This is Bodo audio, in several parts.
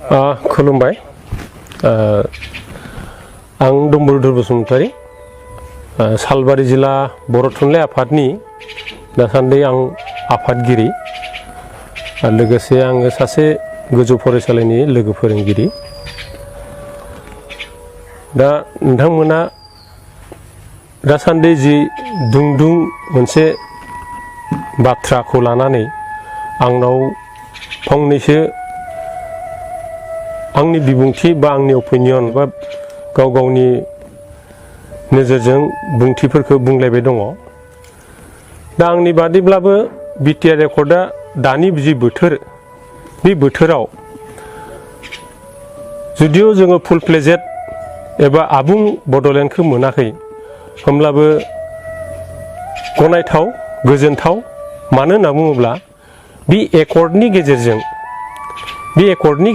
खुलुमबाय आं डम्बरुधर बसुमतारी सालबारि जिल्ला बर' थुनलाइ आफादनि दासान्दि आं आफादगिरि लोगोसे आङो सासे गोजौ फरायसालिनि लोगो फोरोंगिरि दा नोंथांमोना दासान्दि जि दुंदुं मोनसे बाथ्राखौ लानानै आंनाव फंनैसो आंनि बिबुंथि बा आंनि ओपिनियन बा गाव गावनि नोजोरजों बुंथिफोरखौ बुंलायबाय दङ। दा आंनि बादिब्लाबो बिटिआर रेकर्डआ दानि जि बोथोर बे बोथोराव जुदिও जोङो फुल फ्लेजेड एबा आबुं बड'लेण्डखौ मोनाखै होमब्लाबो गनायथाव गोजोनथाव मानो होनना बुङोब्ला बे एकर्डनि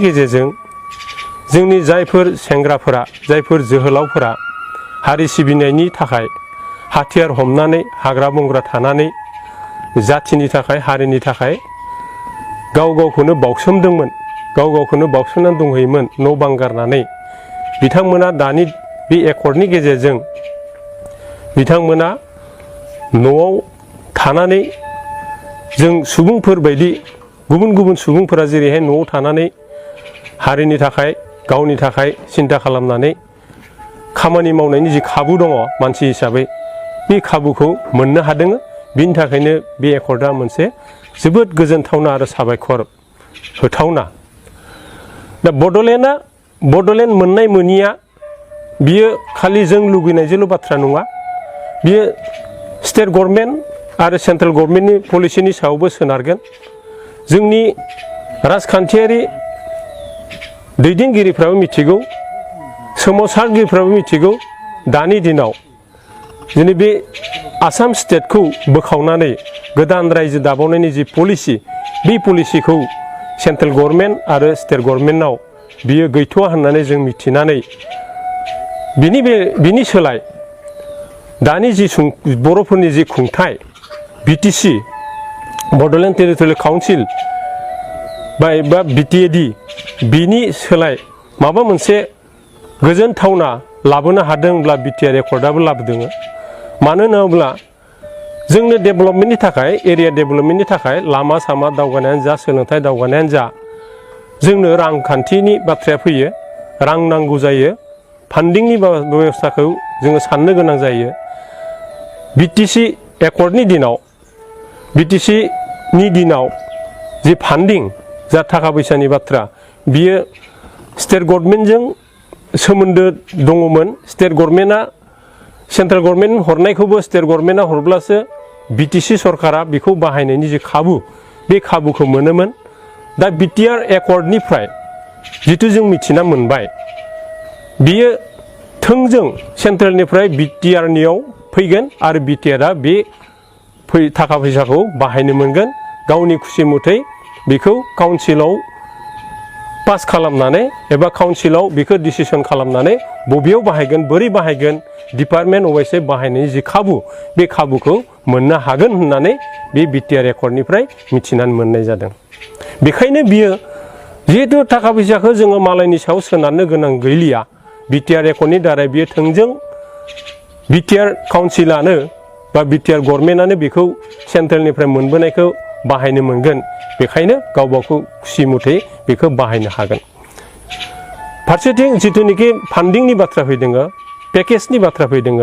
गेजेरजों जोंनि जायफोर सेंग्राफोरा जायफोर जोहोलावफोरा हारि सिबिनायनि थाखाय हाथियार हमनानै हाग्रा बंग्रा थानानै जाथिनि थाखाय हारिनि थाखाय गाव गावखौनो बावसोमदोंमोन गाव गावखौनो बावसोमनानै दंहैयोमोन न' बां गारनानै बिथांमोना दानि बे एकर्डनि गेजेरजों बिथांमोना न'आव थानानै जों सुबुंफोर बायदि गुबुन गुबुन सुबुंफोरा जेरैहाय न'आव थानानै हारिनि थाखाय गावनि थाखाय सिन्था खालामनानै खामानि मावनायनि जि खाबु दङ मानसि हिसाबै बे खाबुखौ मोननो हादों। बिनि थाखायनो बे एकर्डआ मोनसे जोबोद गोजोनथावना आरो साबायखर होथावना। दा बड'लेण्ड मोननाय मोनिया बियो खालि जों लुगैनायजोंल' बाथ्रा नङा, बियो स्टेट गभर्नमेन्ट आरो सेन्ट्रेल गभर्नमेन्टनि पलिसिनि सायावबो सोनारगोन। जोंनि राजखान्थियारि दैदेनगिरिफ्राबो मिथिगौ, सोमावसारगिरिफ्राबो मिथिगौ, दानि दिनाव जोंनि बे आसाम स्टेटखौ बोखावनानै गोदान रायजो दाबावनायनि जि पलिसि बे पलिसिखौ सेन्ट्रेल गभर्नमेन्ट आरो स्टेट गभर्नमेन्टनाव बियो गैथ'वा होननानै जों मिथिनानै बिनि सोलाय दानि जि बर'फोरनि जि खुंथाय बिटिसि बड'लेण्ड टेरिटरियेल काउन्सिल बा बिटिएडि बिनि सोलाय माबा मोनसे गोजोनथावना लाबोनो हादोंब्ला बिटिआर रेकर्डआबो लाबोदों। मानो होनोब्ला जोंनो डेभेलपमेन्टनि थाखाय एरिया डेभेलपमेन्टनि थाखाय लामा सामा दावगानायानो जा सोलोंथाइ दावगानायानो जा जोंनो रांखान्थिनि बाथ्राया फैयो, रां नांगौ जायो, फान्डिंनि बेबस्थाखौ जोङो साननो गोनां जायो। बिटिसि एकर्डनि दिनाव जि फान्डिं जा थाखा फैसानि बाथ्रा बियो स्टेट गभर्नमेन्टजों सोमोन्दो दङमोन। स्टेट गभर्नमेन्टआ सेन्ट्रेल गभर्नमेन्ट हरनायखौबो स्टेट गभर्नमेन्टआ हरब्लासो बिटिसि सरकारा बेखौ बाहायनायनि जि खाबु बे खाबुखौ मोनोमोन। दा बिटिआर एकर्डनिफ्राय जिथु जों मिथिना मोनबाय बियो थोंजों सेन्ट्रेलनिफ्राय बिटिआरनियाव फैगोन आरो बिटिआरआ बे थाखा फैसाखौ बाहायनो मोनगोन। गावनि खुसि मथै बेखौ काउन्सिलाव पास खालामनानै एबा काउन्सिलाव बेखौ डिसिसन खालामनानै बबेयाव बाहायगोन बोरै बाहायगोन डिपार्टमेन्ट अवाइसै बाहायनायनि जि खाबु बे खाबुखौ मोननो हागोन होननानै बे बिटिआर एकर्डनिफ्राय मिथिनानै मोननाय जादों। बेखायनो बियो जिहेतु थाखा फैसाखौ जोङो मालायनि सायाव सोनारनो गोनां गैलिया, बिटिआर एकर्डनि दारै बियो थोंजों बिटिआर काउन्सिलानो बा बिटिआर गभर्नमेन्टआनो बेखौ सेन्ट्रेलनिफ्राय मोनबोनायखौ बाहायनो मोनगोन। बेखायनो गावबाखौ खुसि मथै बेखौ बाहायनो हागोन। फारसेथिं जिथुनिखि फान्डिंनि बाथ्रा फैदों, पेकेजनि बाथ्रा फैदों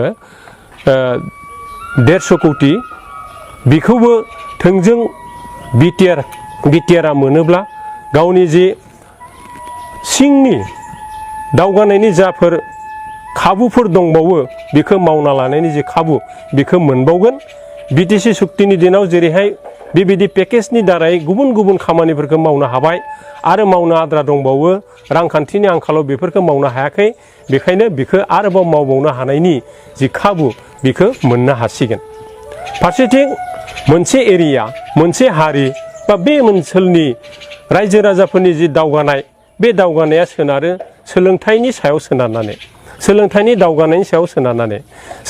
150 कौटि बेखौबो थोंजों बिटिआरआ मोनोब्ला गावनि जि सिंनि दावगानायनि जाफोर खाबुफोर दंबावो बेखौ मावना लानायनि जि खाबु बेखौ मोनबावगोन। बिटिसि सुक्तिनि दिनाव जेरैहाय बेबायदि पेकेजनि दारै गुबुन गुबुन खामानिफोरखौ मावनो हाबाय आरो मावनो आद्रा दंबावो, रांखान्थिनि आंखालाव बेफोरखौ मावनो हायाखै, बेखायनो बेखौ आरोबाव मावबावनो हानायनि जि खाबु बेखौ मोननो हासिगोन। फारसेथिं मोनसे एरिया मोनसे हारि बा बे ओनसोलनि रायजो राजाफोरनि जि दावगानाय बे दावगानाया सोनारो सोलोंथाइनि सायाव सोनारनानै, सोलोंथाइनि दावगानायनि सायाव सोनारनानै।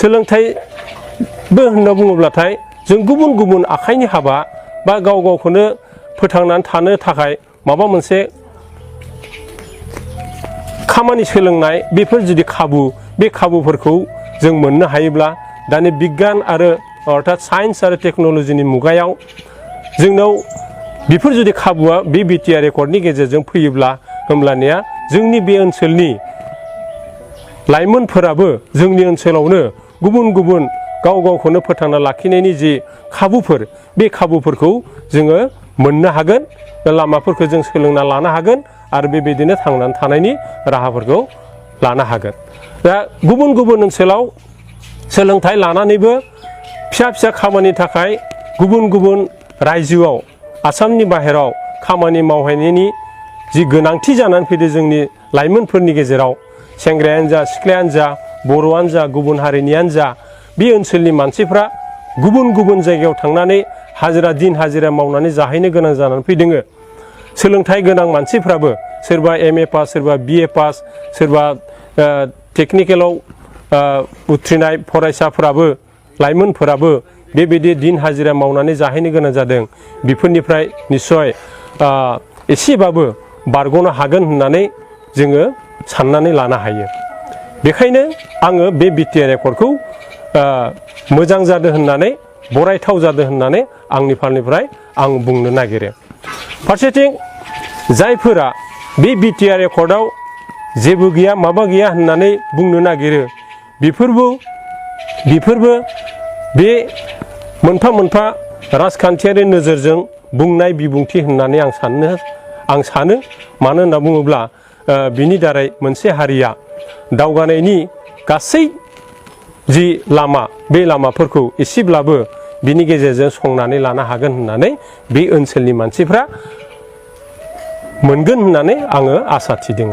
सोलोंथाइबो होनना बुङोब्लाथाय जों गुबुन गुबुन आखाइनि हाबा बा गाव गावखौनो फोथांनानै थानो थाखाय माबा मोनसे खामानि सोलोंनाय बेफोर जुदि बे खाबुफोरखौ जों मोननो हायोब्ला दानि बिगियान आरो अर्थात साइन्स आरो टेक्न'लजिनि मुगायाव जोंनाव बेफोर जुदि खाबुआ बे बिटिआर एकर्डनि गेजेरजों फैयोब्ला होमब्लानिया जोंनि बे ओनसोलनि लाइमोनफोराबो जोंनि ओनसोलावनो गुबुन गुबुन गाव गावखौनो फोथांना लाखिनायनि जि खाबुफोर बे खाबुफोरखौ जोङो मोननो हागोन लामाफोरखौ जों सोलोंना लानो हागोन आरो बेबायदिनो थांनानै थानायनि राहाफोरखौ लानो हागोन दा गुबुन गुबुन ओनसोलाव सोलोंथाइ लानानैबो फिसा फिसा खामानिनि थाखाय गुबुन गुबुन रायजोआव आसामनि बाहेराव खामानि मावहैनायनि जि गोनांथि जानानै फैदों जोंनि लाइमोनफोरनि गेजेराव सेंग्रायानो जा सिख्लायानो जा बर'आनो जा गुबुन हारिनियानो जा बे ओनसोलनि मानसिफ्रा गुबुन गुबुन जायगायाव थांनानै दिन हाजिरा मावनानै जाहैनो गोनां जानानै फैदों सोलोंथाइ गोनां मानसिफ्राबो सोरबा MA पास सोरबा BA पास सोरबा टेकनिकेलाव उथ्रिनाय फरायसाफोराबो लाइमोनफोराबो बेबायदि दिन हाजिरा मावनानै जाहैनो गोनां जादों बेफोरनिफ्राय निस्सय एसेबाबो बारग'नो हागोन होननानै जोङो साननानै लानो हायो बेखायनो आङो बे बिटिआर एकर्डखौ मोजां जादों होननानै बरायथाव जादों होननानै आंनि फारनिफ्राय आं बुंनो नागिरो फारसेथिं जायफोरा बे बिटिआर एकर्डआव जेबो गैया माबा गैया होननानै बुंनो नागिरो बेफोरबो बे मोनफा मोनफा राजखान्थियारि नोजोरजों बुंनाय बिबुंथि होननानै आं सानो मानो होनना बुङोब्ला बिनि दारै मोनसे हारिया दावगानायनि गासै जि लामा बे लामाफोरखौ एसेब्लाबो बिनि गेजेरजों संनानै लानो हागोन होननानै बे ओनसोलनि मानसिफ्रा मोनगोन होननानै आङो आसा थिदों।